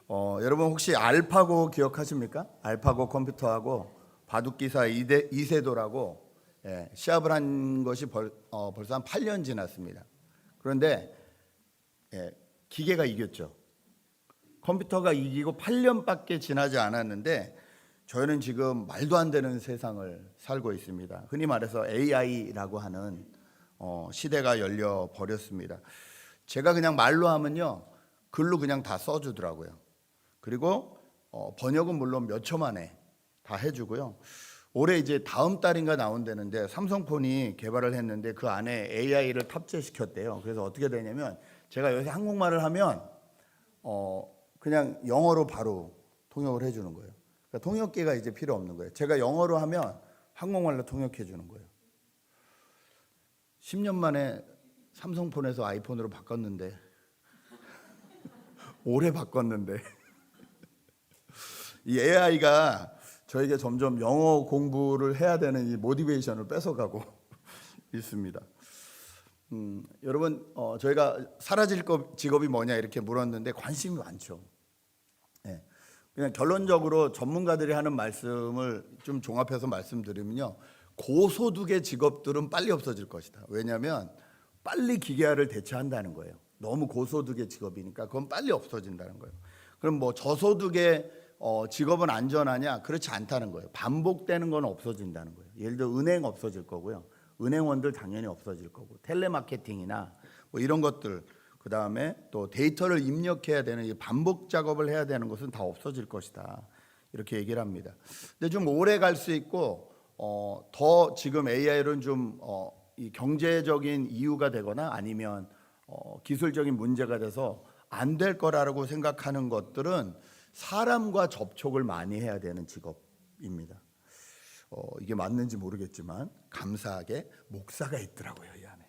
여러분 혹시 알파고 기억하십니까? 알파고 컴퓨터하고 바둑기사 이세돌하고 시합을 한 것이 벌써 한 8년 지났습니다. 그런데 기계가 이겼죠. 컴퓨터가 이기고 8년밖에 지나지 않았는데 저희는 지금 말도 안 되는 세상을 살고 있습니다. 흔히 말해서 AI라고 하는 시대가 열려 버렸습니다. 제가 그냥 말로 하면요, 글로 그냥 다 써주더라고요. 그리고 번역은 물론 몇 초 만에 다 해주고요. 올해 이제 다음 달인가 나온다는데 삼성폰이 개발을 했는데 그 안에 AI를 탑재시켰대요. 그래서 어떻게 되냐면 제가 요새 한국말을 하면 그냥 영어로 바로 통역을 해주는 거예요. 그러니까 통역기가 이제 필요 없는 거예요. 제가 영어로 하면 한국말로 통역해 주는 거예요. 10년 만에 삼성폰에서 아이폰으로 바꿨는데 올해 바꿨는데 이 AI가 저에게 점점 영어 공부를 해야 되는 이 모티베이션을 뺏어가고 있습니다. 여러분 저희가 사라질 직업이 뭐냐 이렇게 물었는데 관심이 많죠. 그냥 결론적으로 전문가들이 하는 말씀을 좀 종합해서 말씀드리면요, 고소득의 직업들은 빨리 없어질 것이다. 왜냐하면 빨리 기계화를 대체한다는 거예요. 너무 고소득의 직업이니까 그건 빨리 없어진다는 거예요. 그럼 뭐 저소득의 직업은 안전하냐? 그렇지 않다는 거예요. 반복되는 건 없어진다는 거예요. 예를 들어 은행 없어질 거고요. 은행원들 당연히 없어질 거고, 텔레마케팅이나 뭐 이런 것들, 그 다음에 또 데이터를 입력해야 되는 이 반복 작업을 해야 되는 것은 다 없어질 것이다. 이렇게 얘기를 합니다. 근데 좀 오래 갈 수 있고 더 지금 AI는 좀 이 경제적인 이유가 되거나 아니면 기술적인 문제가 돼서 안 될 거라고 생각하는 것들은 사람과 접촉을 많이 해야 되는 직업입니다. 이게 맞는지 모르겠지만 감사하게 목사가 있더라고요, 이 안에.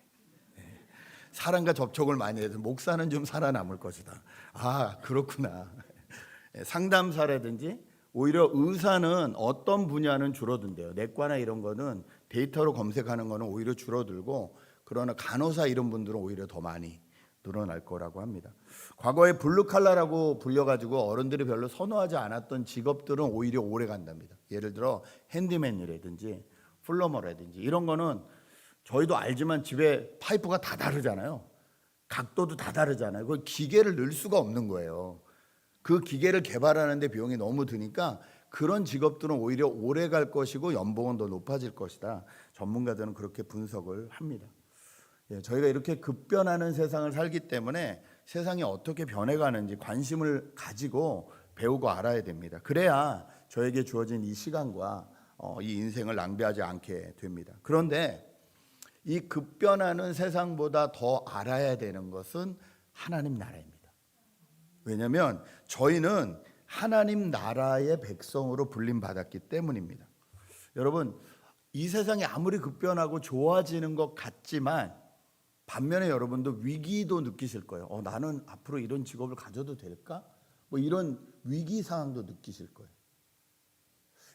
사람과 접촉을 많이 해서 목사는 좀 살아남을 것이다. 아, 그렇구나. 상담사라든지 오히려 의사는 어떤 분야는 줄어든대요. 내과나 이런 거는 데이터로 검색하는 거는 오히려 줄어들고, 그러나 간호사 이런 분들은 오히려 더 많이 늘어날 거라고 합니다. 과거에 블루칼라라고 불려가지고 어른들이 별로 선호하지 않았던 직업들은 오히려 오래 간답니다. 예를 들어 핸디맨이라든지 플러머라든지 이런 거는 저희도 알지만 집에 파이프가 다 다르잖아요. 각도도 다 다르잖아요. 그 기계를 넣을 수가 없는 거예요. 그 기계를 개발하는데 비용이 너무 드니까 그런 직업들은 오히려 오래 갈 것이고 연봉은 더 높아질 것이다. 전문가들은 그렇게 분석을 합니다. 저희가 이렇게 급변하는 세상을 살기 때문에 세상이 어떻게 변해가는지 관심을 가지고 배우고 알아야 됩니다. 그래야 저에게 주어진 이 시간과 이 인생을 낭비하지 않게 됩니다. 그런데 이 급변하는 세상보다 더 알아야 되는 것은 하나님 나라입니다. 왜냐하면 저희는 하나님 나라의 백성으로 불림받았기 때문입니다. 여러분, 이 세상이 아무리 급변하고 좋아지는 것 같지만 반면에 여러분도 위기도 느끼실 거예요. 나는 앞으로 이런 직업을 가져도 될까? 뭐 이런 위기 상황도 느끼실 거예요.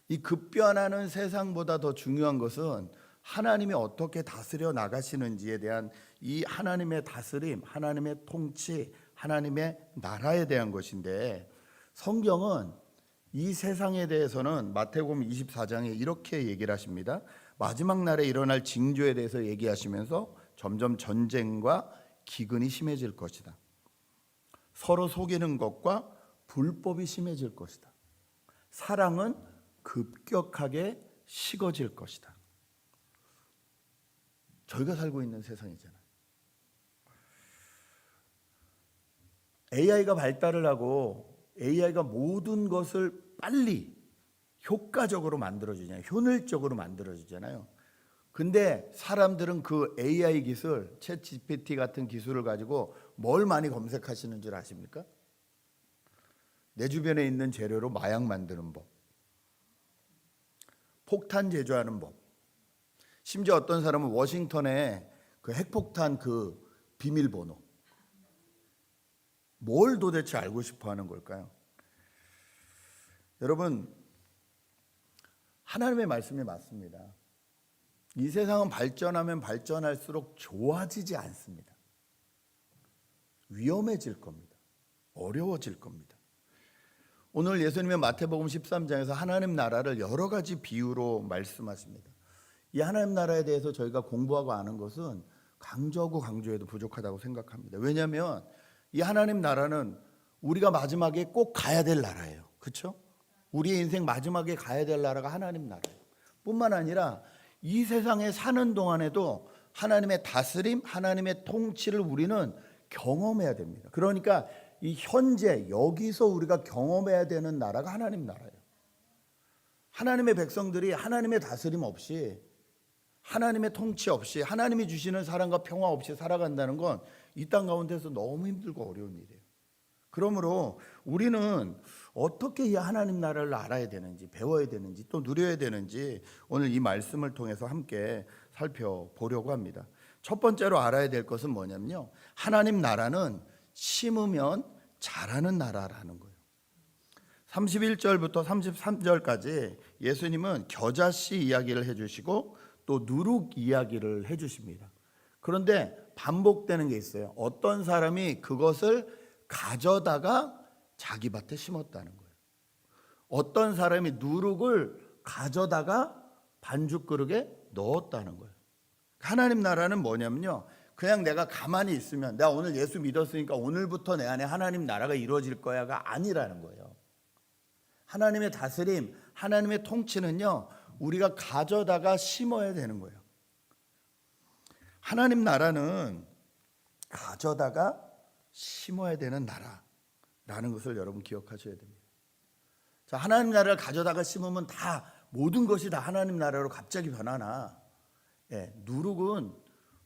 이 급변하는 세상보다 더 중요한 것은 하나님이 어떻게 다스려 나가시는지에 대한 이 하나님의 다스림, 하나님의 통치, 하나님의 나라에 대한 것인데, 성경은 이 세상에 대해서는 마태복음 24장에 이렇게 얘기를 하십니다. 마지막 날에 일어날 징조에 대해서 얘기하시면서 점점 전쟁과 기근이 심해질 것이다. 서로 속이는 것과 불법이 심해질 것이다. 사랑은 급격하게 식어질 것이다. 저희가 살고 있는 세상이잖아요. AI가 발달을 하고 AI가 모든 것을 빨리 효과적으로 만들어주잖아요. 효율적으로 만들어주잖아요. 근데 사람들은 그 AI 기술, 챗 GPT 같은 기술을 가지고 뭘 많이 검색하시는 줄 아십니까? 내 주변에 있는 재료로 마약 만드는 법, 폭탄 제조하는 법, 심지어 어떤 사람은 워싱턴에 그 핵폭탄 그 비밀번호, 뭘 도대체 알고 싶어 하는 걸까요? 여러분, 하나님의 말씀이 맞습니다. 이 세상은 발전하면 발전할수록 좋아지지 않습니다. 위험해질 겁니다. 어려워질 겁니다. 오늘 예수님의 마태복음 13장에서 하나님 나라를 여러 가지 비유로 말씀하십니다. 이 하나님 나라에 대해서 저희가 공부하고 아는 것은 강조하고 강조해도 부족하다고 생각합니다. 왜냐하면 이 하나님 나라는 우리가 마지막에 꼭 가야 될 나라예요. 그렇죠? 우리의 인생 마지막에 가야 될 나라가 하나님 나라예요. 뿐만 아니라 이 세상에 사는 동안에도 하나님의 다스림, 하나님의 통치를 우리는 경험해야 됩니다. 그러니까 이 현재 여기서 우리가 경험해야 되는 나라가 하나님 나라예요. 하나님의 백성들이 하나님의 다스림 없이, 하나님의 통치 없이, 하나님이 주시는 사랑과 평화 없이 살아간다는 건 이 땅 가운데서 너무 힘들고 어려운 일이에요. 그러므로 우리는 어떻게 이 하나님 나라를 알아야 되는지, 배워야 되는지, 또 누려야 되는지 오늘 이 말씀을 통해서 함께 살펴보려고 합니다. 첫 번째로 알아야 될 것은 뭐냐면요, 하나님 나라는 심으면 자라는 나라라는 거예요. 31절부터 33절까지 예수님은 겨자씨 이야기를 해주시고 또 누룩 이야기를 해주십니다. 그런데 반복되는 게 있어요. 어떤 사람이 그것을 가져다가 자기 밭에 심었다는 거예요. 어떤 사람이 누룩을 가져다가 반죽 그릇에 넣었다는 거예요. 하나님 나라는 뭐냐면요, 그냥 내가 가만히 있으면, 내가 오늘 예수 믿었으니까 오늘부터 내 안에 하나님 나라가 이루어질 거야가 아니라는 거예요. 하나님의 다스림, 하나님의 통치는요, 우리가 가져다가 심어야 되는 거예요. 하나님 나라는 가져다가 심어야 되는 나라라는 것을 여러분 기억하셔야 됩니다. 자, 하나님 나라를 가져다가 심으면 다, 모든 것이 다 하나님 나라로 갑자기 변하나? 예, 누룩은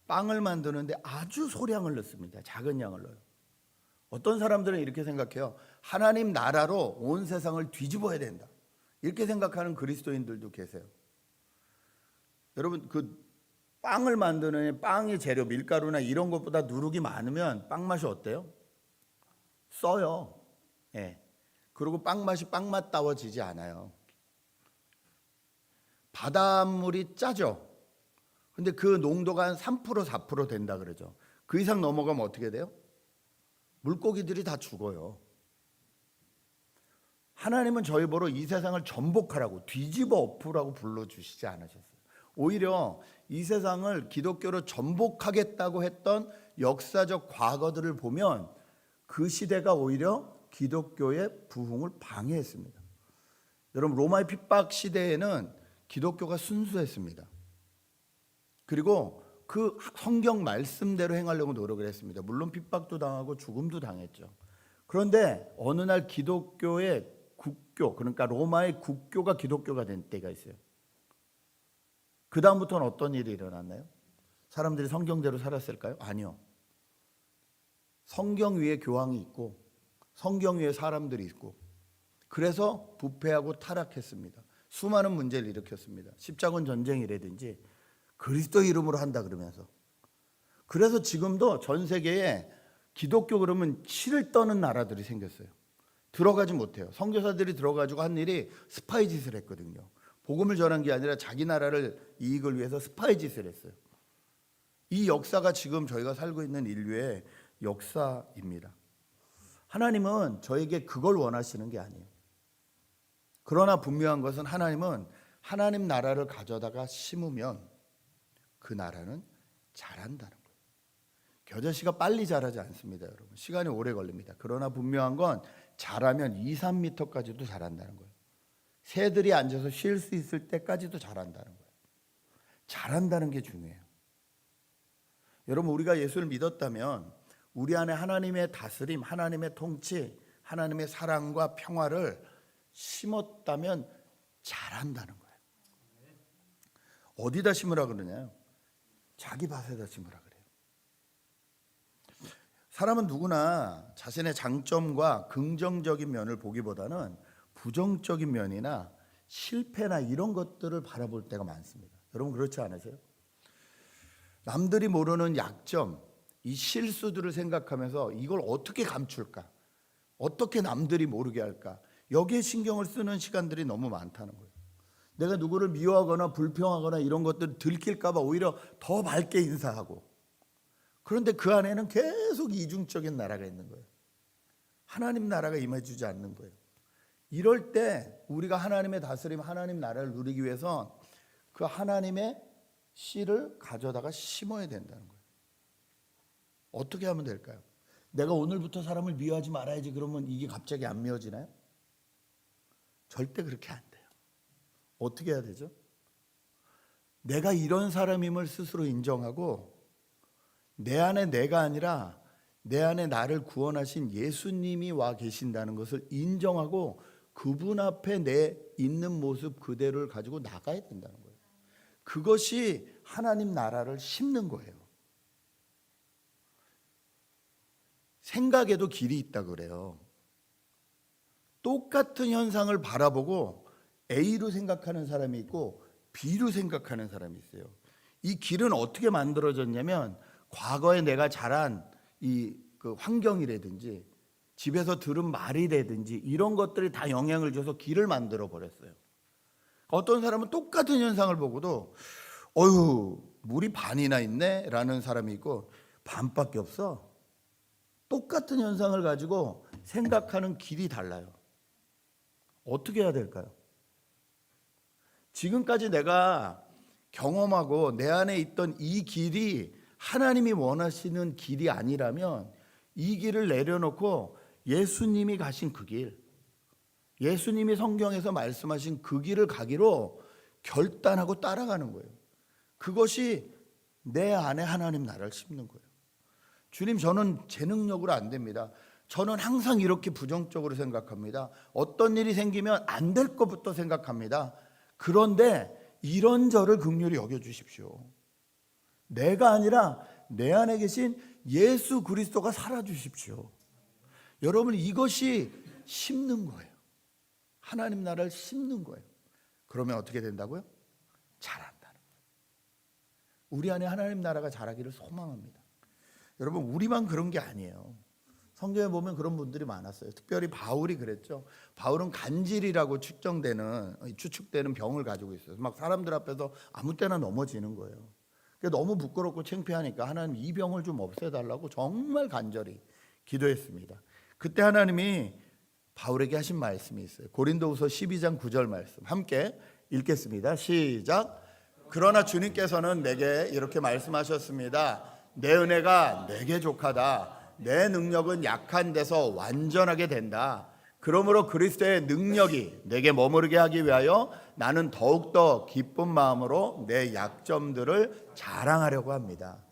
빵을 만드는데 아주 소량을 넣습니다. 작은 양을 넣어요. 어떤 사람들은 이렇게 생각해요. 하나님 나라로 온 세상을 뒤집어야 된다, 이렇게 생각하는 그리스도인들도 계세요. 여러분, 그 빵을 만드는 빵의 재료, 밀가루나 이런 것보다 누룩이 많으면 빵 맛이 어때요? 써요. 예. 그리고 빵 맛이 빵맛다워지지 않아요. 바닷물이 짜죠. 근데 그 농도가 한 3%, 4% 된다 그러죠. 그 이상 넘어가면 어떻게 돼요? 물고기들이 다 죽어요. 하나님은 저희 보러 이 세상을 전복하라고, 뒤집어 엎으라고 불러주시지 않으셨어요. 오히려 이 세상을 기독교로 전복하겠다고 했던 역사적 과거들을 보면 그 시대가 오히려 기독교의 부흥을 방해했습니다. 여러분, 로마의 핍박 시대에는 기독교가 순수했습니다. 그리고 그 성경 말씀대로 행하려고 노력을 했습니다. 물론 핍박도 당하고 죽음도 당했죠. 그런데 어느 날 기독교의 국교, 그러니까 로마의 국교가 기독교가 된 때가 있어요. 그 다음부터는 어떤 일이 일어났나요? 사람들이 성경대로 살았을까요? 아니요. 성경 위에 교황이 있고 성경 위에 사람들이 있고, 그래서 부패하고 타락했습니다. 수많은 문제를 일으켰습니다. 십자군 전쟁이라든지 그리스도 이름으로 한다 그러면서. 그래서 지금도 전 세계에 기독교 그러면 치를 떠는 나라들이 생겼어요. 들어가지 못해요. 선교사들이 들어가지고 한 일이 스파이 짓을 했거든요. 복음을 전한 게 아니라 자기 나라를 이익을 위해서 스파이 짓을 했어요. 이 역사가 지금 저희가 살고 있는 인류의 역사입니다. 하나님은 저에게 그걸 원하시는 게 아니에요. 그러나 분명한 것은 하나님은 하나님 나라를 가져다가 심으면 그 나라는 자란다는 거예요. 겨자씨가 빨리 자라지 않습니다, 여러분. 시간이 오래 걸립니다. 그러나 분명한 건 자라면 2, 3m까지도 자란다는 거예요. 새들이 앉아서 쉴 수 있을 때까지도 자란다는 거예요. 자란다는 게 중요해요. 여러분, 우리가 예수를 믿었다면 우리 안에 하나님의 다스림, 하나님의 통치, 하나님의 사랑과 평화를 심었다면 자란다는 거예요. 어디다 심으라 그러냐요? 자기 밭에다 심으라 그래요. 사람은 누구나 자신의 장점과 긍정적인 면을 보기보다는 부정적인 면이나 실패나 이런 것들을 바라볼 때가 많습니다. 여러분, 그렇지 않으세요? 남들이 모르는 약점, 이 실수들을 생각하면서 이걸 어떻게 감출까? 어떻게 남들이 모르게 할까? 여기에 신경을 쓰는 시간들이 너무 많다는 거예요. 내가 누구를 미워하거나 불평하거나 이런 것들을 들킬까 봐 오히려 더 밝게 인사하고, 그런데 그 안에는 계속 이중적인 나라가 있는 거예요. 하나님 나라가 임해주지 않는 거예요. 이럴 때 우리가 하나님의 다스림, 하나님 나라를 누리기 위해서 그 하나님의 씨를 가져다가 심어야 된다는 거예요. 어떻게 하면 될까요? 내가 오늘부터 사람을 미워하지 말아야지 그러면 이게 갑자기 안 미워지나요? 절대 그렇게 안 돼요. 어떻게 해야 되죠? 내가 이런 사람임을 스스로 인정하고 내 안에 내가 아니라 내 안에 나를 구원하신 예수님이 와 계신다는 것을 인정하고 그분 앞에 내 있는 모습 그대로를 가지고 나가야 된다는 거예요. 그것이 하나님 나라를 심는 거예요. 생각에도 길이 있다 그래요. 똑같은 현상을 바라보고 A로 생각하는 사람이 있고 B로 생각하는 사람이 있어요. 이 길은 어떻게 만들어졌냐면 과거에 내가 자란 그 환경이라든지 집에서 들은 말이라든지 이런 것들이 다 영향을 줘서 길을 만들어 버렸어요. 어떤 사람은 똑같은 현상을 보고도 어휴 물이 반이나 있네 라는 사람이 있고 반밖에 없어. 똑같은 현상을 가지고 생각하는 길이 달라요. 어떻게 해야 될까요? 지금까지 내가 경험하고 내 안에 있던 이 길이 하나님이 원하시는 길이 아니라면 이 길을 내려놓고 예수님이 가신 그 길, 예수님이 성경에서 말씀하신 그 길을 가기로 결단하고 따라가는 거예요. 그것이 내 안에 하나님 나라를 심는 거예요. 주님, 저는 제 능력으로 안 됩니다. 저는 항상 이렇게 부정적으로 생각합니다. 어떤 일이 생기면 안 될 것부터 생각합니다. 그런데 이런 저를 긍휼히 여겨주십시오. 내가 아니라 내 안에 계신 예수 그리스도가 살아주십시오. 여러분, 이것이 심는 거예요. 하나님 나라를 심는 거예요. 그러면 어떻게 된다고요? 자란다는 거예요. 우리 안에 하나님 나라가 자라기를 소망합니다. 여러분, 우리만 그런 게 아니에요. 성경에 보면 그런 분들이 많았어요. 특별히 바울이 그랬죠. 바울은 간질이라고 추측되는 병을 가지고 있어요. 막 사람들 앞에서 아무 때나 넘어지는 거예요. 너무 부끄럽고 창피하니까 하나님 이 병을 좀 없애달라고 정말 간절히 기도했습니다. 그때 하나님이 바울에게 하신 말씀이 있어요. 고린도후서 12장 9절 말씀 함께 읽겠습니다. 시작. 그러나 주님께서는 내게 이렇게 말씀하셨습니다. 내 은혜가 내게 족하다. 내 능력은 약한 데서 완전하게 된다. 그러므로 그리스도의 능력이 내게 머무르게 하기 위하여 나는 더욱더 기쁜 마음으로 내 약점들을 자랑하려고 합니다.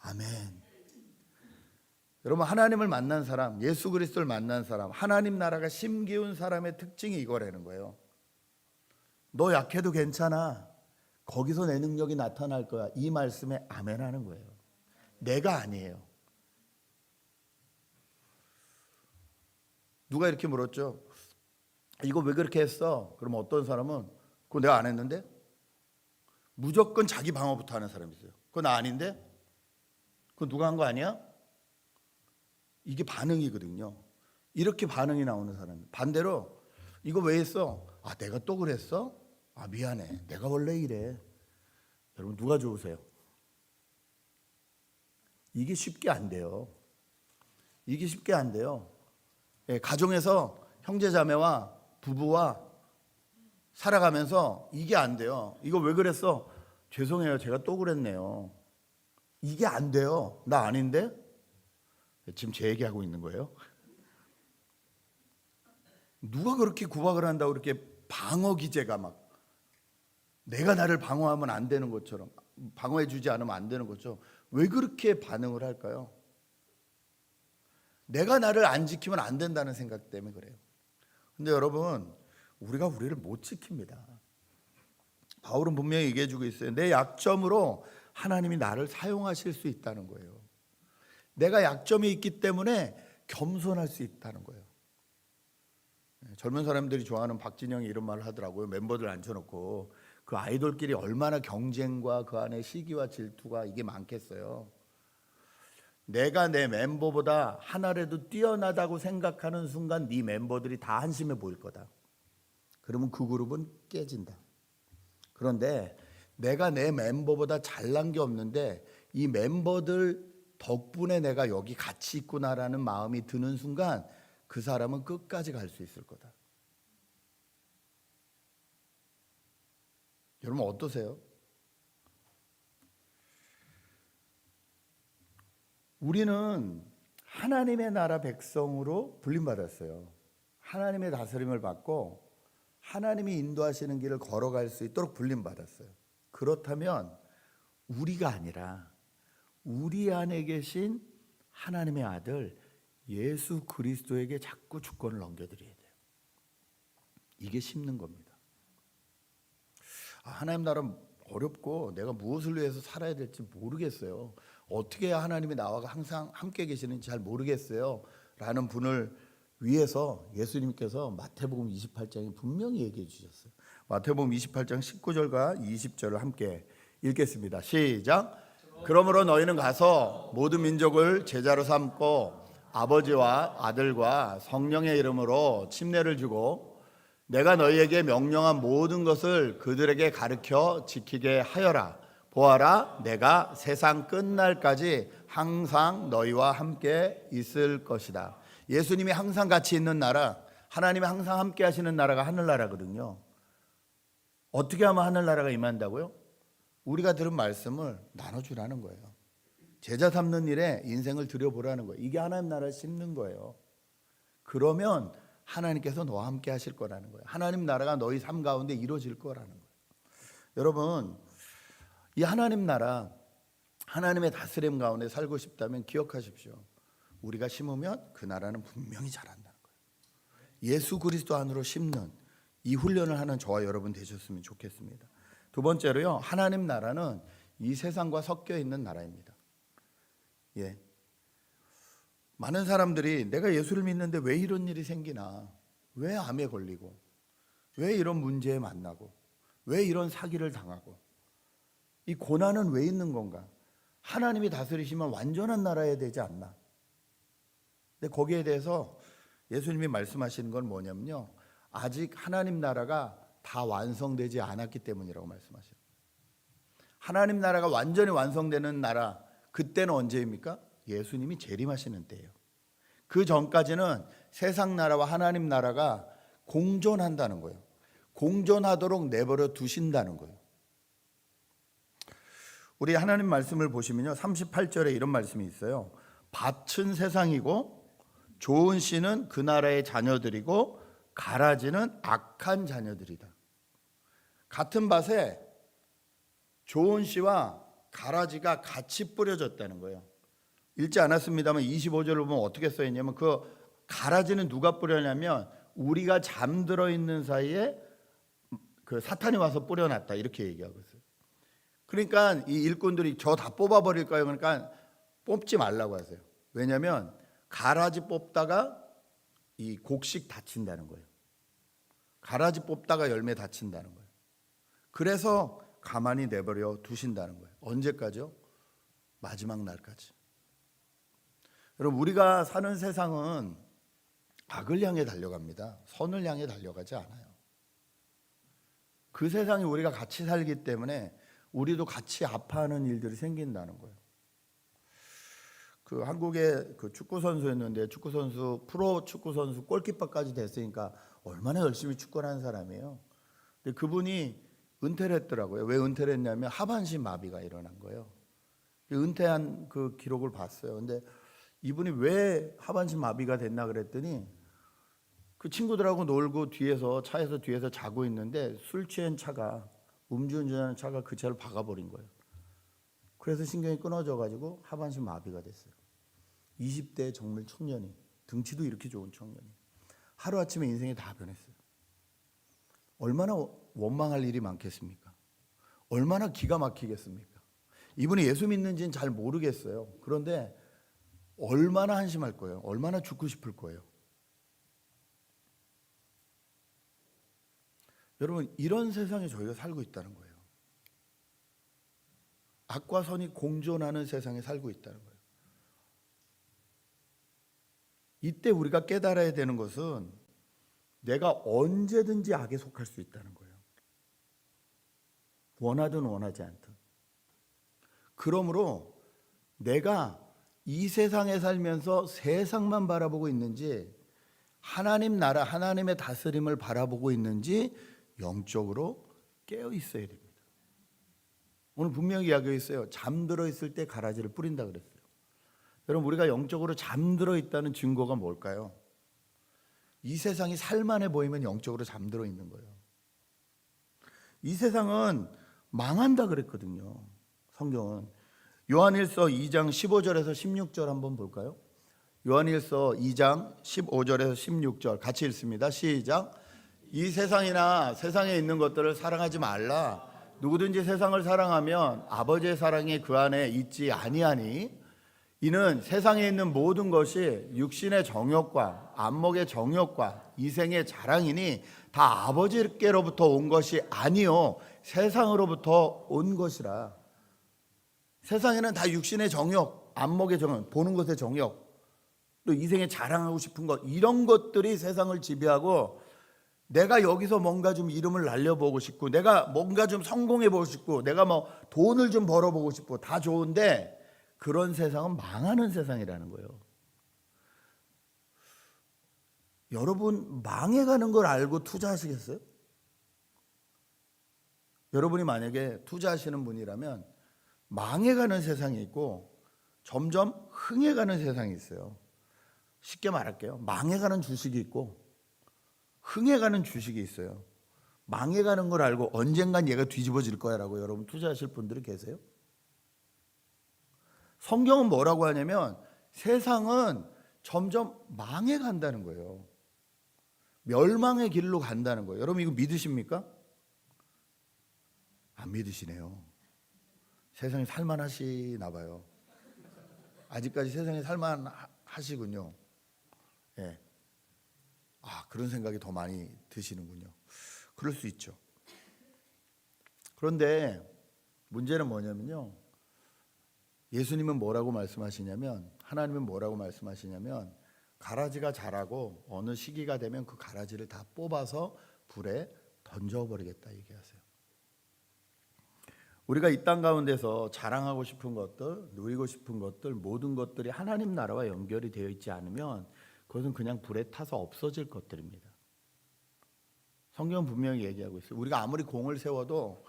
아멘. 여러분, 하나님을 만난 사람, 예수 그리스도를 만난 사람, 하나님 나라가 심기운 사람의 특징이 이거라는 거예요. 너 약해도 괜찮아. 거기서 내 능력이 나타날 거야. 이 말씀에 아멘 하는 거예요. 내가 아니에요. 누가 이렇게 물었죠. 이거 왜 그렇게 했어? 그러면 어떤 사람은 그거 내가 안 했는데? 무조건 자기 방어부터 하는 사람이 있어요. 그거 나 아닌데? 그거 누가 한 거 아니야? 이게 반응이거든요. 이렇게 반응이 나오는 사람. 반대로 이거 왜 했어? 아, 내가 또 그랬어? 아, 미안해. 내가 원래 이래. 여러분, 누가 좋으세요? 이게 쉽게 안 돼요. 이게 쉽게 안 돼요. 가정에서 형제자매와 부부와 살아가면서 이게 안 돼요. 이거 왜 그랬어? 죄송해요. 제가 또 그랬네요. 이게 안 돼요. 나 아닌데? 지금 제 얘기하고 있는 거예요? 누가 그렇게 구박을 한다고 그렇게 방어 기제가 막 내가 나를 방어하면 안 되는 것처럼, 방어해 주지 않으면 안 되는 것처럼 왜 그렇게 반응을 할까요? 내가 나를 안 지키면 안 된다는 생각 때문에 그래요. 근데 여러분, 우리가 우리를 못 지킵니다. 바울은 분명히 얘기해 주고 있어요. 내 약점으로 하나님이 나를 사용하실 수 있다는 거예요. 내가 약점이 있기 때문에 겸손할 수 있다는 거예요. 젊은 사람들이 좋아하는 박진영이 이런 말을 하더라고요. 멤버들 앉혀놓고 그 아이돌끼리 얼마나 경쟁과 그 안에 시기와 질투가 이게 많겠어요. 내가 내 멤버보다 하나라도 뛰어나다고 생각하는 순간 네 멤버들이 다 한심해 보일 거다. 그러면 그 그룹은 깨진다. 그런데 내가 내 멤버보다 잘난 게 없는데 이 멤버들 덕분에 내가 여기 같이 있구나라는 마음이 드는 순간 그 사람은 끝까지 갈 수 있을 거다. 여러분 어떠세요? 우리는 하나님의 나라 백성으로 불림받았어요. 하나님의 다스림을 받고 하나님이 인도하시는 길을 걸어갈 수 있도록 불림받았어요. 그렇다면 우리가 아니라 우리 안에 계신 하나님의 아들 예수 그리스도에게 자꾸 주권을 넘겨드려야 돼요. 이게 심는 겁니다. 하나님 나라 어렵고 내가 무엇을 위해서 살아야 될지 모르겠어요. 어떻게 해야 하나님이 나와 항상 함께 계시는지 잘 모르겠어요 라는 분을 위해서 예수님께서 마태복음 28장에 분명히 얘기해 주셨어요. 마태복음 28장 19절과 20절을 함께 읽겠습니다. 시작. 그러므로 너희는 가서 모든 민족을 제자로 삼고 아버지와 아들과 성령의 이름으로 침례를 주고 내가 너희에게 명령한 모든 것을 그들에게 가르쳐 지키게 하여라. 보아라, 내가 세상 끝날까지 항상 너희와 함께 있을 것이다. 예수님이 항상 같이 있는 나라, 하나님이 항상 함께 하시는 나라가 하늘나라거든요. 어떻게 하면 하늘나라가 임한다고요? 우리가 들은 말씀을 나눠주라는 거예요. 제자 삼는 일에 인생을 들여보라는 거예요. 이게 하나님 나라를 심는 거예요. 그러면 하나님께서 너와 함께 하실 거라는 거예요. 하나님 나라가 너희 삶 가운데 이루어질 거라는 거예요. 여러분, 이 하나님 나라, 하나님의 다스림 가운데 살고 싶다면 기억하십시오. 우리가 심으면 그 나라는 분명히 자란다는 거예요. 예수 그리스도 안으로 심는 이 훈련을 하는 저와 여러분 되셨으면 좋겠습니다. 두 번째로요, 하나님 나라는 이 세상과 섞여 있는 나라입니다. 많은 사람들이 내가 예수를 믿는데 왜 이런 일이 생기나, 왜 암에 걸리고, 왜 이런 문제에 만나고, 왜 이런 사기를 당하고, 이 고난은 왜 있는 건가? 하나님이 다스리시면 완전한 나라여야 되지 않나? 근데 거기에 대해서 예수님이 말씀하시는 건 뭐냐면요, 아직 하나님 나라가 다 완성되지 않았기 때문이라고 말씀하셔요. 하나님 나라가 완전히 완성되는 나라, 그때는 언제입니까? 예수님이 재림하시는 때예요. 그 전까지는 세상 나라와 하나님 나라가 공존한다는 거예요. 공존하도록 내버려 두신다는 거예요. 우리 하나님 말씀을 보시면요, 38절에 이런 말씀이 있어요. 밭은 세상이고 좋은 씨는 그 나라의 자녀들이고 가라지는 악한 자녀들이다. 같은 밭에 좋은 씨와 가라지가 같이 뿌려졌다는 거예요. 읽지 않았습니다만 25절을 보면 어떻게 써 있냐면, 그 가라지는 누가 뿌려냐면 우리가 잠들어 있는 사이에 그 사탄이 와서 뿌려놨다, 이렇게 얘기하고 있어요. 그러니까 이 일꾼들이 저 다 뽑아버릴까요? 그러니까 뽑지 말라고 하세요. 왜냐하면 가라지 뽑다가 이 곡식 다친다는 거예요. 가라지 뽑다가 열매 다친다는 거예요. 그래서 가만히 내버려 두신다는 거예요. 언제까지요? 마지막 날까지. 여러분, 우리가 사는 세상은 악을 향해 달려갑니다. 선을 향해 달려가지 않아요. 그 세상에 우리가 같이 살기 때문에 우리도 같이 아파하는 일들이 생긴다는 거예요. 그 한국의 그 축구 선수였는데, 축구 선수, 프로 축구 선수 골키퍼까지 됐으니까 얼마나 열심히 축구를 하는 사람이에요. 근데 그분이 은퇴를 했더라고요. 왜 은퇴를 했냐면 하반신 마비가 일어난 거예요. 은퇴한 그 기록을 봤어요. 근데 이분이 왜 하반신 마비가 됐나 그랬더니, 그 친구들하고 놀고 차에서 뒤에서 자고 있는데 술 취한 차가, 음주운전하는 차가 그 차를 박아버린 거예요. 그래서 신경이 끊어져 가지고 하반신 마비가 됐어요. 20대 정말 청년이, 등치도 이렇게 좋은 청년이 하루아침에 인생이 다 변했어요. 얼마나 원망할 일이 많겠습니까? 얼마나 기가 막히겠습니까? 이분이 예수 믿는지는 잘 모르겠어요. 그런데 얼마나 한심할 거예요. 얼마나 죽고 싶을 거예요. 여러분, 이런 세상에 저희가 살고 있다는 거예요. 악과 선이 공존하는 세상에 살고 있다는 거예요. 이때 우리가 깨달아야 되는 것은 내가 언제든지 악에 속할 수 있다는 거예요. 원하든 원하지 않든. 그러므로 내가 이 세상에 살면서 세상만 바라보고 있는지, 하나님 나라, 하나님의 다스림을 바라보고 있는지 영적으로 깨어 있어야 됩니다. 오늘 분명히 이야기했어요. 잠들어 있을 때 가라지를 뿌린다 그랬어요. 여러분, 우리가 영적으로 잠들어 있다는 증거가 뭘까요? 이 세상이 살만해 보이면 영적으로 잠들어 있는 거예요. 이 세상은 망한다 그랬거든요. 성경은. 요한일서 2장 15절에서 16절 한번 볼까요? 요한일서 2장 15절에서 16절 같이 읽습니다. 시작. 이 세상이나 세상에 있는 것들을 사랑하지 말라. 누구든지 세상을 사랑하면 아버지의 사랑이 그 안에 있지 아니하니, 이는 세상에 있는 모든 것이 육신의 정욕과 안목의 정욕과 이생의 자랑이니 다 아버지께로부터 온 것이 아니요 세상으로부터 온 것이라. 세상에는 다 육신의 정욕, 안목의 정욕, 보는 것의 정욕, 또 이생에 자랑하고 싶은 것, 이런 것들이 세상을 지배하고, 내가 여기서 뭔가 좀 이름을 날려보고 싶고, 내가 뭔가 좀 성공해보고 싶고, 내가 뭐 돈을 좀 벌어보고 싶고, 다 좋은데 그런 세상은 망하는 세상이라는 거예요. 여러분, 망해가는 걸 알고 투자하시겠어요? 여러분이 만약에 투자하시는 분이라면 망해가는 세상이 있고 점점 흥해가는 세상이 있어요. 쉽게 말할게요. 망해가는 주식이 있고 흥해가는 주식이 있어요. 망해가는 걸 알고 언젠간 얘가 뒤집어질 거야 라고 여러분 투자하실 분들이 계세요? 성경은 뭐라고 하냐면 세상은 점점 망해간다는 거예요. 멸망의 길로 간다는 거예요. 여러분, 이거 믿으십니까? 안 믿으시네요. 세상이 살만하시나 봐요. 아직까지 세상이 살만하시군요. 예. 그런 생각이 더 많이 드시는군요. 그럴 수 있죠. 그런데 문제는 뭐냐면요, 예수님은 뭐라고 말씀하시냐면, 하나님은 뭐라고 말씀하시냐면, 가라지가 자라고 어느 시기가 되면 그 가라지를 다 뽑아서 불에 던져버리겠다 얘기하세요. 우리가 이 땅 가운데서 자랑하고 싶은 것들, 누리고 싶은 것들, 모든 것들이 하나님 나라와 연결이 되어 있지 않으면 그것은 그냥 불에 타서 없어질 것들입니다. 성경은 분명히 얘기하고 있어요. 우리가 아무리 공을 세워도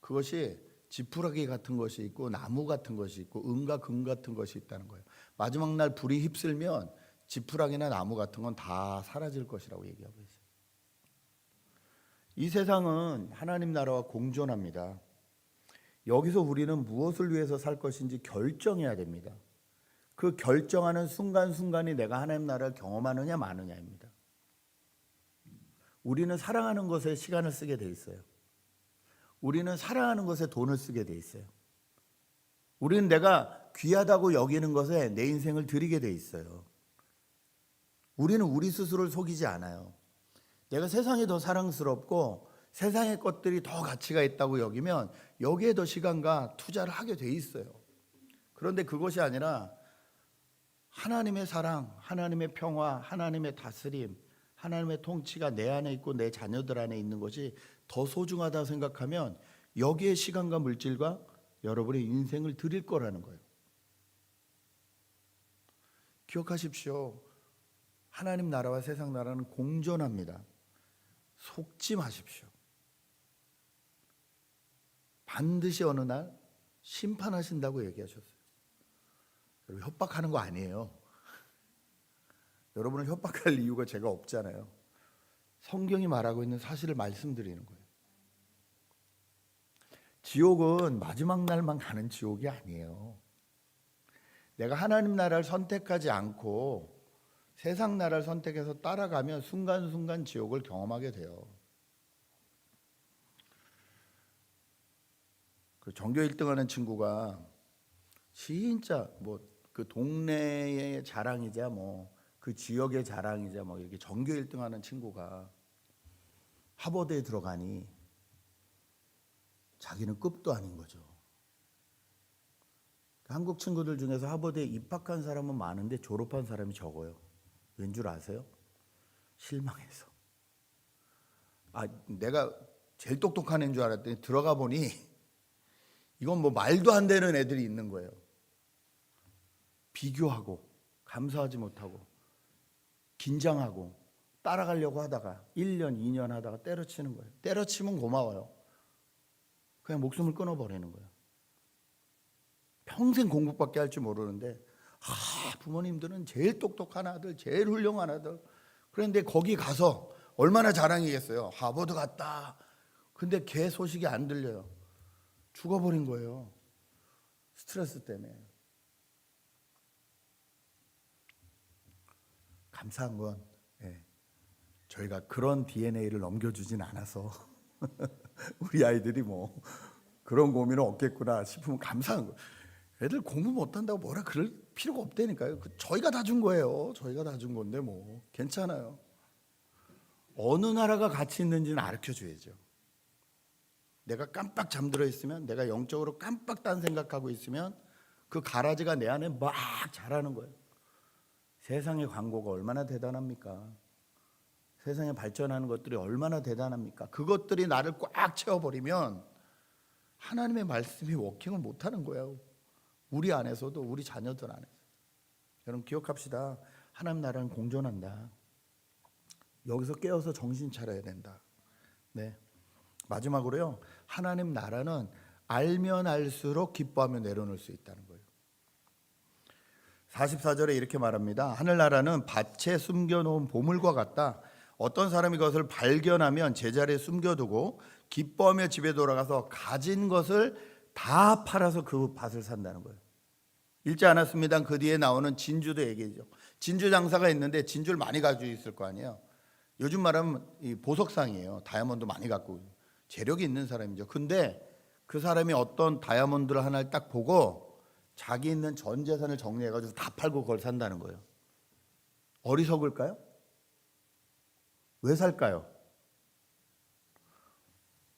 그것이 지푸라기 같은 것이 있고 나무 같은 것이 있고 은과 금 같은 것이 있다는 거예요. 마지막 날 불이 휩쓸면 지푸라기나 나무 같은 건 다 사라질 것이라고 얘기하고 있어요. 이 세상은 하나님 나라와 공존합니다. 여기서 우리는 무엇을 위해서 살 것인지 결정해야 됩니다. 그 결정하는 순간순간이 내가 하나님 나라를 경험하느냐 마느냐입니다. 우리는 사랑하는 것에 시간을 쓰게 돼 있어요. 우리는 사랑하는 것에 돈을 쓰게 돼 있어요. 우리는 내가 귀하다고 여기는 것에 내 인생을 드리게 돼 있어요. 우리는 우리 스스로를 속이지 않아요. 내가 세상이 더 사랑스럽고 세상의 것들이 더 가치가 있다고 여기면 여기에 더 시간과 투자를 하게 돼 있어요. 그런데 그것이 아니라 하나님의 사랑, 하나님의 평화, 하나님의 다스림, 하나님의 통치가 내 안에 있고 내 자녀들 안에 있는 것이 더 소중하다 생각하면 여기에 시간과 물질과 여러분의 인생을 드릴 거라는 거예요. 기억하십시오. 하나님 나라와 세상 나라는 공존합니다. 속지 마십시오. 반드시 어느 날 심판하신다고 얘기하셨어요. 여러분, 협박하는 거 아니에요. 여러분을 협박할 이유가 제가 없잖아요. 성경이 말하고 있는 사실을 말씀드리는 거예요. 지옥은 마지막 날만 가는 지옥이 아니에요. 내가 하나님 나라를 선택하지 않고 세상 나라를 선택해서 따라가면 순간순간 지옥을 경험하게 돼요. 그 전교 1등하는 친구가 진짜 뭐 그 동네의 자랑이자 뭐 그 지역의 자랑이자 뭐 이렇게 전교 1등하는 친구가 하버드에 들어가니 자기는 급도 아닌 거죠. 한국 친구들 중에서 하버드에 입학한 사람은 많은데 졸업한 사람이 적어요. 왠 줄 아세요? 실망해서. 내가 제일 똑똑한 애인 줄 알았더니 들어가 보니 이건 뭐 말도 안 되는 애들이 있는 거예요. 비교하고 감사하지 못하고 긴장하고 따라가려고 하다가 1년, 2년 하다가 때려치는 거예요. 때려치면 고마워요. 그냥 목숨을 끊어버리는 거예요. 평생 공부밖에 할 줄 모르는데 부모님들은 제일 똑똑한 아들, 제일 훌륭한 아들. 그런데 거기 가서 얼마나 자랑이겠어요. 하버드 갔다. 근데 걔 소식이 안 들려요. 죽어버린 거예요. 스트레스 때문에. 감사한 건 저희가 그런 DNA를 넘겨주진 않아서 우리 아이들이 뭐 그런 고민은 없겠구나 싶으면 감사한 거예요. 애들 공부 못한다고 뭐라 그럴 필요가 없다니까요. 저희가 다 준 거예요. 저희가 다 준 건데 뭐 괜찮아요. 어느 나라가 가치 있는지는 알려줘야죠. 내가 깜빡 잠들어 있으면, 내가 영적으로 깜빡 딴 생각하고 있으면 그 가라지가 내 안에 막 자라는 거예요. 세상의 광고가 얼마나 대단합니까? 세상에 발전하는 것들이 얼마나 대단합니까? 그것들이 나를 꽉 채워버리면 하나님의 말씀이 워킹을 못하는 거예요. 우리 안에서도, 우리 자녀들 안에서. 여러분 기억합시다. 하나님 나라는 공존한다. 여기서 깨어서 정신 차려야 된다. 네. 마지막으로요. 하나님 나라는 알면 알수록 기뻐하며 내려놓을 수 있다는 거예요. 44절에 이렇게 말합니다. 하늘나라는 밭에 숨겨놓은 보물과 같다. 어떤 사람이 그것을 발견하면 제자리에 숨겨두고 기뻐하며 집에 돌아가서 가진 것을 다 팔아서 그 밭을 산다는 거예요. 읽지 않았습니다. 그 뒤에 나오는 진주도 얘기죠. 진주 장사가 있는데 진주를 많이 가지고 있을 거 아니에요. 요즘 말하면 이 보석상이에요. 다이아몬드 많이 갖고 재력이 있는 사람이죠. 근데 그 사람이 어떤 다이아몬드를 하나를 딱 보고 자기 있는 전 재산을 정리해가지고 다 팔고 그걸 산다는 거예요. 어리석을까요? 왜 살까요?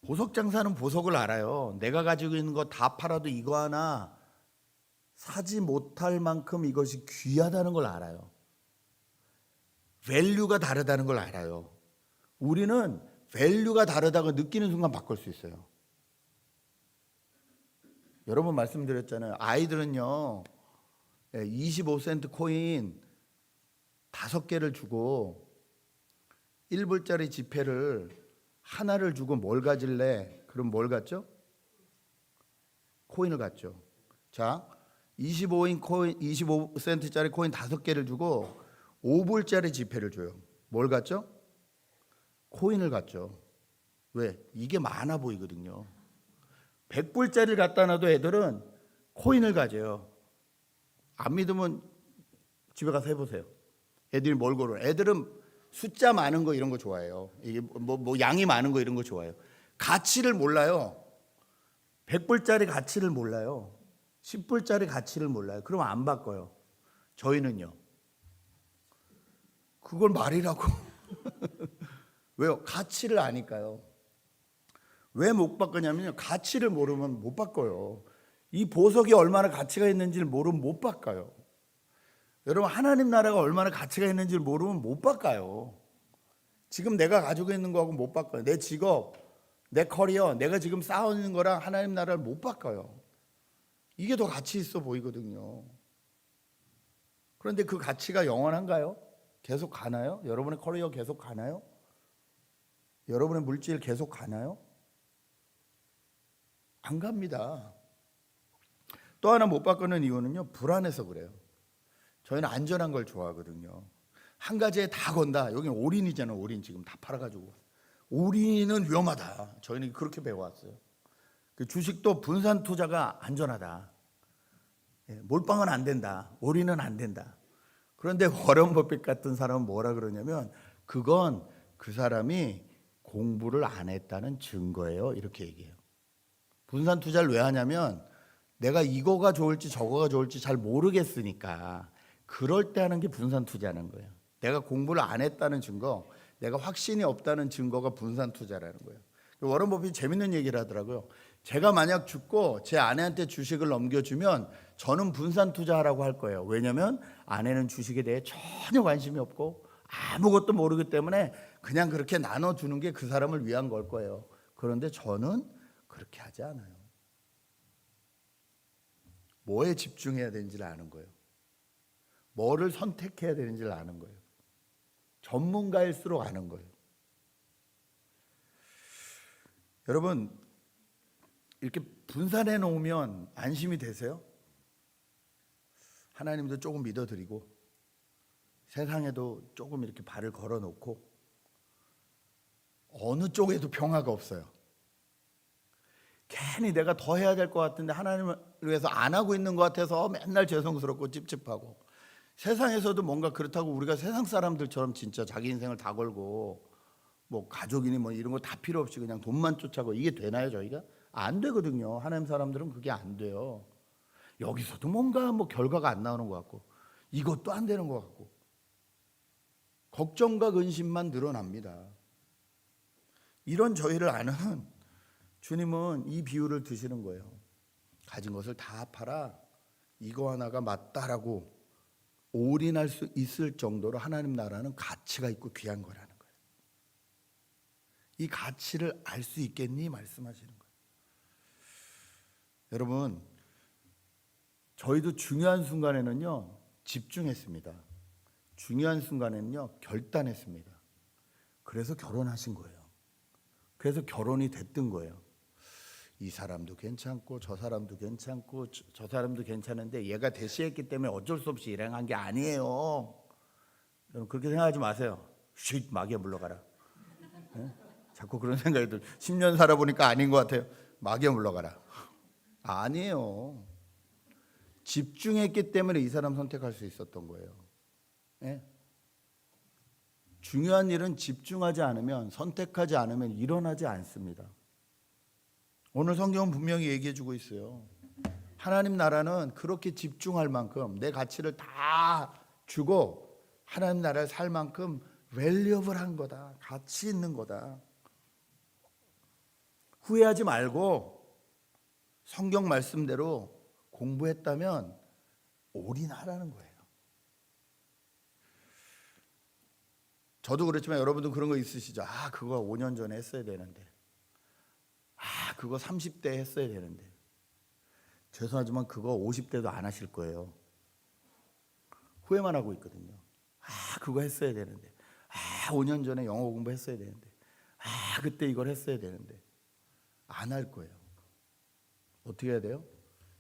보석 장사는 보석을 알아요. 내가 가지고 있는 거 다 팔아도 이거 하나 사지 못할 만큼 이것이 귀하다는 걸 알아요. 밸류가 다르다는 걸 알아요. 우리는 밸류가 다르다고 느끼는 순간 바꿀 수 있어요. 여러 번 말씀드렸잖아요. 아이들은요 25센트 코인 5개를 주고 1불짜리 지폐를 하나를 주고 뭘 가질래? 그럼 뭘 갖죠? 코인을 갖죠. 자, 25센트짜리 코인 5개를 주고 5불짜리 지폐를 줘요. 뭘 갖죠? 코인을 갖죠. 왜? 이게 많아 보이거든요. 100불짜리를 갖다 놔도 애들은 코인을 가져요. 안 믿으면 집에 가서 해보세요. 애들이 뭘 고르? 애들은 숫자 많은 거 이런 거 좋아해요. 이게 뭐 양이 많은 거 이런 거 좋아해요. 가치를 몰라요. 100불짜리 가치를 몰라요. 10불짜리 가치를 몰라요. 그럼 안 바꿔요. 저희는요. 그걸 말이라고. 왜요? 가치를 아니까요. 왜 못 바꾸냐면요. 가치를 모르면 못 바꿔요. 이 보석이 얼마나 가치가 있는지를 모르면 못 바꿔요. 여러분 하나님 나라가 얼마나 가치가 있는지를 모르면 못 바꿔요. 지금 내가 가지고 있는 거하고 못 바꿔요. 내 직업, 내 커리어, 내가 지금 싸우는 거랑 하나님 나라를 못 바꿔요. 이게 더 가치 있어 보이거든요. 그런데 그 가치가 영원한가요? 계속 가나요? 여러분의 커리어 계속 가나요? 여러분의 물질 계속 가나요? 안 갑니다. 또 하나 못 바꾸는 이유는요, 불안해서 그래요. 저희는 안전한 걸 좋아하거든요. 한 가지에 다 건다. 여기는 올인이잖아요. 올인 지금 다 팔아가지고. 올인은 위험하다. 저희는 그렇게 배워왔어요. 그 주식도 분산 투자가 안전하다. 몰빵은 안 된다. 올인은 안 된다. 그런데 워런 버핏 같은 사람은 뭐라 그러냐면 그건 그 사람이 공부를 안 했다는 증거예요. 이렇게 얘기해요. 분산 투자를 왜 하냐면 내가 이거가 좋을지 저거가 좋을지 잘 모르겠으니까 그럴 때 하는 게 분산 투자라는 거예요. 내가 공부를 안 했다는 증거, 내가 확신이 없다는 증거가 분산 투자라는 거예요. 워런 버핏이 재밌는 얘기를 하더라고요. 제가 만약 죽고 제 아내한테 주식을 넘겨주면 저는 분산 투자하라고 할 거예요. 왜냐하면 아내는 주식에 대해 전혀 관심이 없고 아무것도 모르기 때문에 그냥 그렇게 나눠주는 게 그 사람을 위한 걸 거예요. 그런데 저는 그렇게 하지 않아요. 뭐에 집중해야 되는지를 아는 거예요. 뭐를 선택해야 되는지를 아는 거예요. 전문가일수록 아는 거예요. 여러분 이렇게 분산해 놓으면 안심이 되세요? 하나님도 조금 믿어드리고 세상에도 조금 이렇게 발을 걸어놓고 어느 쪽에도 평화가 없어요. 괜히 내가 더 해야 될 것 같은데 하나님을 위해서 안 하고 있는 것 같아서 맨날 죄송스럽고 찝찝하고, 세상에서도 뭔가 그렇다고 우리가 세상 사람들처럼 진짜 자기 인생을 다 걸고 뭐 가족이니 뭐 이런 거 다 필요 없이 그냥 돈만 쫓아고 이게 되나요? 저희가 안 되거든요. 하나님 사람들은 그게 안 돼요. 여기서도 뭔가 뭐 결과가 안 나오는 것 같고 이것도 안 되는 것 같고 걱정과 근심만 늘어납니다. 이런 저희를 아는 주님은 이 비유를 드시는 거예요. 가진 것을 다 팔아 이거 하나가 맞다라고 올인할 수 있을 정도로 하나님 나라는 가치가 있고 귀한 거라는 거예요. 이 가치를 알 수 있겠니? 말씀하시는 거예요. 여러분, 저희도 중요한 순간에는요 집중했습니다. 중요한 순간에는요 결단했습니다. 그래서 결혼하신 거예요. 그래서 결혼이 됐던 거예요. 이 사람도 괜찮고 저 사람도 괜찮고 저 사람도 괜찮은데 얘가 대시했기 때문에 어쩔 수 없이 일행한 게 아니에요. 여러분 그렇게 생각하지 마세요. 쉿 마귀야 물러가라. 네? 자꾸 그런 생각이 들. 10년 살아보니까 아닌 것 같아요. 마귀야 물러가라. 아니에요. 집중했기 때문에 이 사람 선택할 수 있었던 거예요. 네? 중요한 일은 집중하지 않으면, 선택하지 않으면 일어나지 않습니다. 오늘 성경은 분명히 얘기해 주고 있어요. 하나님 나라는 그렇게 집중할 만큼 내 가치를 다 주고 하나님 나라를 살 만큼 밸류어블한 거다. 가치 있는 거다. 후회하지 말고 성경 말씀대로 공부했다면 올인하라는 거예요. 저도 그렇지만 여러분도 그런 거 있으시죠? 아, 그거 5년 전에 했어야 되는데. 아, 그거 30대 했어야 되는데. 죄송하지만 그거 50대도 안 하실 거예요. 후회만 하고 있거든요. 아, 그거 했어야 되는데. 아, 5년 전에 영어 공부했어야 되는데. 아, 그때 이걸 했어야 되는데. 안 할 거예요. 어떻게 해야 돼요?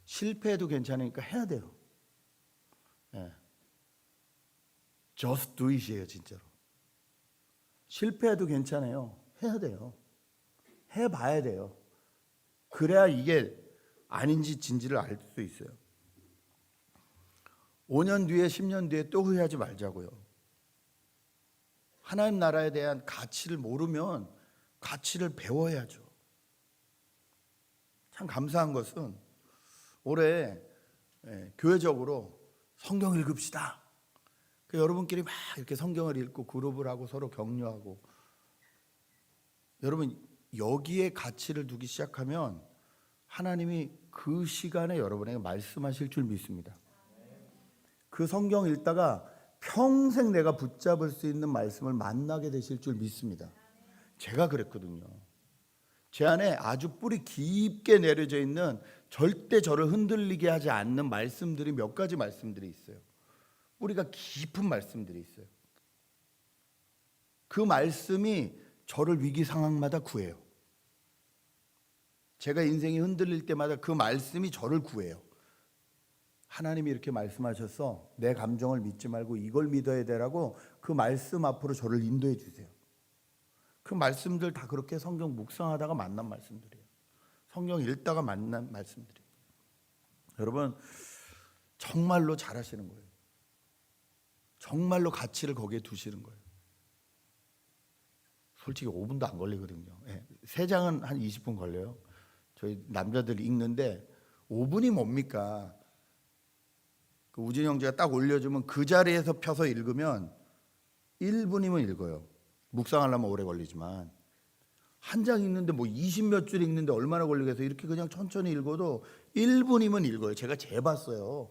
실패해도 괜찮으니까 해야 돼요. 네. Just do it이에요, 진짜로. 실패해도 괜찮아요. 해야 돼요. 해봐야 돼요. 그래야 이게 아닌지 진지를 알 수 있어요. 5년 뒤에 10년 뒤에 또 후회하지 말자고요. 하나님 나라에 대한 가치를 모르면 가치를 배워야죠. 참 감사한 것은 올해 교회적으로 성경 읽읍시다. 여러분끼리 막 이렇게 성경을 읽고 그룹을 하고 서로 격려하고, 여러분 여기에 가치를 두기 시작하면 하나님이 그 시간에 여러분에게 말씀하실 줄 믿습니다. 그 성경 읽다가 평생 내가 붙잡을 수 있는 말씀을 만나게 되실 줄 믿습니다. 제가 그랬거든요. 제 안에 아주 뿌리 깊게 내려져 있는, 절대 저를 흔들리게 하지 않는 말씀들이 몇 가지 말씀들이 있어요. 뿌리가 깊은 말씀들이 있어요. 그 말씀이 저를 위기 상황마다 구해요. 제가 인생이 흔들릴 때마다 그 말씀이 저를 구해요. 하나님이 이렇게 말씀하셔서 내 감정을 믿지 말고 이걸 믿어야 되라고 그 말씀 앞으로 저를 인도해 주세요. 그 말씀들 다 그렇게 성경 묵상하다가 만난 말씀들이에요. 성경 읽다가 만난 말씀들이에요. 여러분 정말로 잘하시는 거예요. 정말로 가치를 거기에 두시는 거예요. 솔직히 5분도 안 걸리거든요. 세 장은 한 20분 걸려요. 저희 남자들이 읽는데 5분이 뭡니까? 그 우진 형제가 딱 올려주면 그 자리에서 펴서 읽으면 1분이면 읽어요. 묵상하려면 오래 걸리지만 한 장 읽는데 뭐 20몇 줄 읽는데 얼마나 걸리겠어요. 이렇게 그냥 천천히 읽어도 1분이면 읽어요. 제가 재봤어요.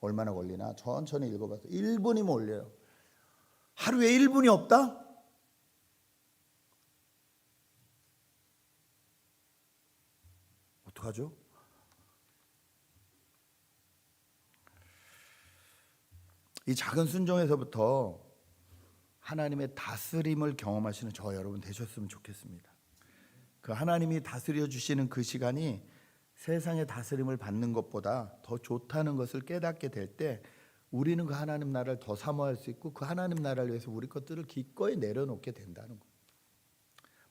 얼마나 걸리나 천천히 읽어봤어요. 1분이면 올려요. 하루에 1분이 없다? 어떡하죠? 이 작은 순종에서부터 하나님의 다스림을 경험하시는 저 여러분 되셨으면 좋겠습니다. 그 하나님이 다스려 주시는 그 시간이 세상의 다스림을 받는 것보다 더 좋다는 것을 깨닫게 될 때 우리는 그 하나님 나라를 더 사모할 수 있고 그 하나님 나라를 위해서 우리 것들을 기꺼이 내려놓게 된다는 거예요.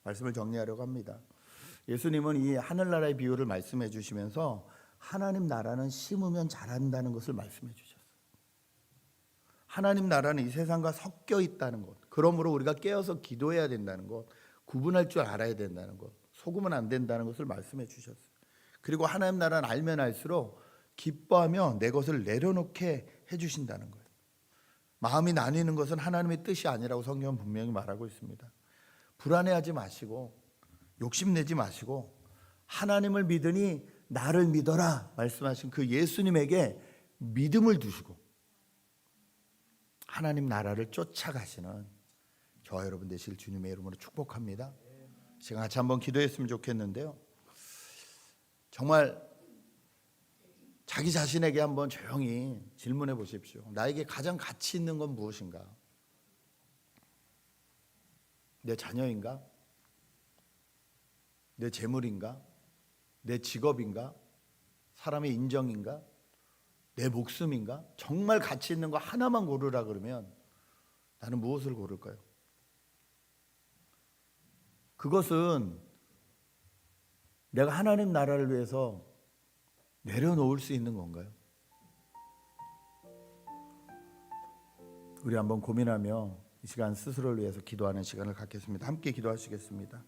말씀을 정리하려고 합니다. 예수님은 이 하늘나라의 비유를 말씀해 주시면서 하나님 나라는 심으면 자란다는 것을 말씀해 주셨어요. 하나님 나라는 이 세상과 섞여 있다는 것, 그러므로 우리가 깨어서 기도해야 된다는 것, 구분할 줄 알아야 된다는 것, 속으면 안 된다는 것을 말씀해 주셨어요. 그리고 하나님 나라는 알면 알수록 기뻐하며 내 것을 내려놓게 해주신다는 거예요. 마음이 나뉘는 것은 하나님의 뜻이 아니라고 성경은 분명히 말하고 있습니다. 불안해하지 마시고 욕심내지 마시고 하나님을 믿으니 나를 믿어라 말씀하신 그 예수님에게 믿음을 두시고 하나님 나라를 쫓아가시는 저와 여러분 되실 주님의 이름으로 축복합니다. 제가 같이 한번 기도했으면 좋겠는데요. 정말 자기 자신에게 한번 조용히 질문해 보십시오. 나에게 가장 가치 있는 건 무엇인가? 내 자녀인가? 내 재물인가? 내 직업인가? 사람의 인정인가? 내 목숨인가? 정말 가치 있는 거 하나만 고르라 그러면 나는 무엇을 고를까요? 그것은 내가 하나님 나라를 위해서 내려놓을 수 있는 건가요? 우리 한번 고민하며 이 시간 스스로를 위해서 기도하는 시간을 갖겠습니다. 함께 기도하시겠습니다.